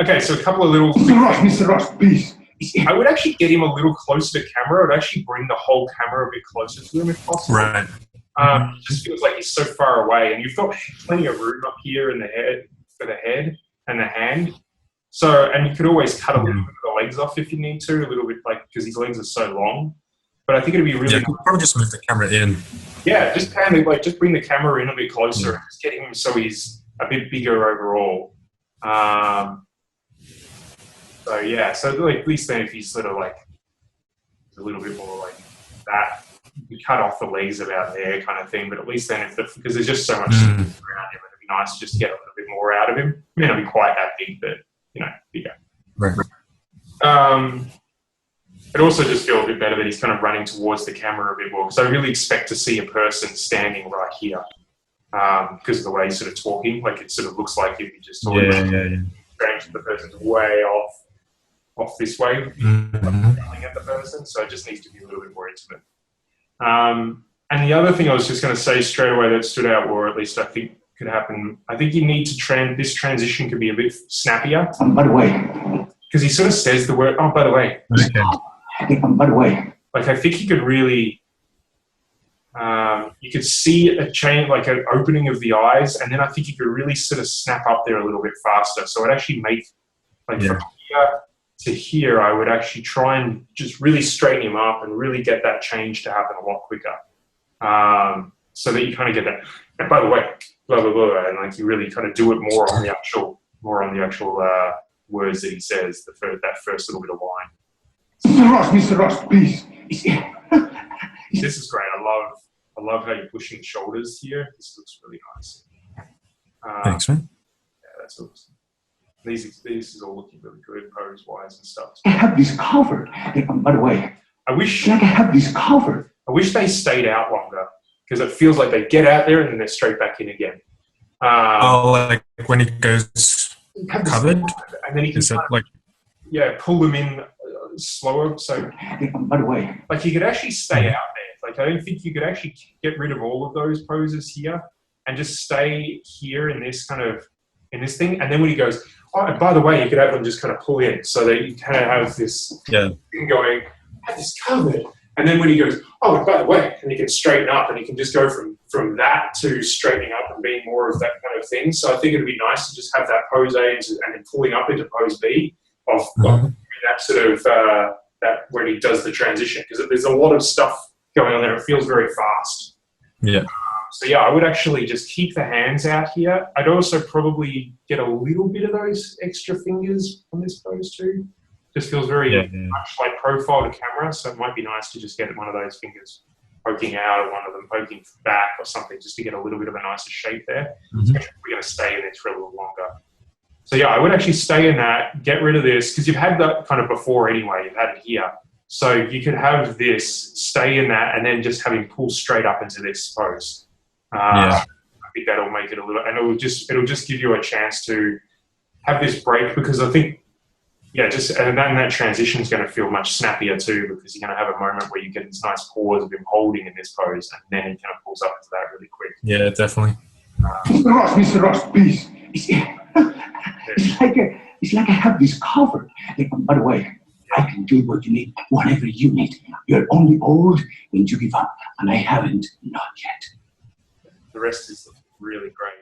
Okay, so a couple of little... Mr. Ross, please. I would actually get him a little closer to camera. I would actually bring the whole camera a bit closer to him if possible. Right. It just feels like he's so far away, and you've got plenty of room up here in the head for the head and the hand. So, and you could always cut a little bit of the legs off if you need to, a little bit, like, because his legs are so long. But I think it'd be really... Yeah, probably just move the camera in. Yeah, just kind of just bring the camera in a bit closer and just get him so he's a bit bigger overall. So yeah, so like, at least then if he's sort of like a little bit more like that, you cut off the legs about there kind of thing. But at least then because there's just so much around him, it'd be nice to just get a little bit more out of him. I mean, I'll be quite that big, but bigger. Right. It also just feels a bit better that he's kind of running towards the camera a bit more, because I really expect to see a person standing right here because of the way he's sort of talking. Like, it sort of looks like if you just talk strange, the person's way off this way, yelling at the person, so it just needs to be a little bit more intimate. And the other thing I was just going to say straight away that stood out, or at least I think could happen, I think you need to this transition could be a bit snappier. By the way. Because he sort of says the word, oh, by the way. Okay. By the way. Like, I think he could really, you could see a change, like an opening of the eyes, and then I think he could really sort of snap up there a little bit faster. So it'd actually make, like, from here to here, I would actually try and just really straighten him up and really get that change to happen a lot quicker. So that you kind of get that, and by the way, blah, blah, blah, and like you really kind of do it more on the actual words that he says, that first little bit of line. Mr. Ross, please. This is great. I love how you're pushing the shoulders here. This looks really nice. Thanks, man. Yeah, that's awesome. This is all looking really good, pose-wise and stuff. I have this covered. By the way, I wish I have this covered. I wish they stayed out longer, because it feels like they get out there and then they're straight back in again. Like when it goes covered, and then you can pull them in slower. So, by the way, like, you could actually stay out there. Like, I don't think you could actually get rid of all of those poses here and just stay here in this thing. And then when he goes, oh, and by the way, you could have them just kind of pull in so that you kind of have this thing going, I have this covered. And then when he goes, oh, and by the way, and he can straighten up, and he can just go from that to straightening up and being more of that kind of thing. So I think it'd be nice to just have that pose A and then pulling up into pose B of that sort of that when he does the transition, because there's a lot of stuff going on there. It feels very fast. Yeah. So yeah, I would actually just keep the hands out here. I'd also probably get a little bit of those extra fingers on this pose too. Just feels very much like profile to camera, so it might be nice to just get one of those fingers poking out or one of them poking back or something, just to get a little bit of a nicer shape there. So we're going to stay in this for a little longer. So yeah, I would actually stay in that, get rid of this, because you've had that kind of before anyway, you've had it here. So you could have this, stay in that, and then just have him pull straight up into this pose. I think that'll make it a little, and it'll just give you a chance to have this break, because I think, and that transition is going to feel much snappier too, because you're going to have a moment where you get this nice pause of him holding in this pose, and then he kind of pulls up into that really quick. Yeah, definitely. Mr. Ross, please. It's like I have this covered. By the way, I can do what you need, whatever you need. You're only old when you give up, and I haven't, not yet. The rest is really great.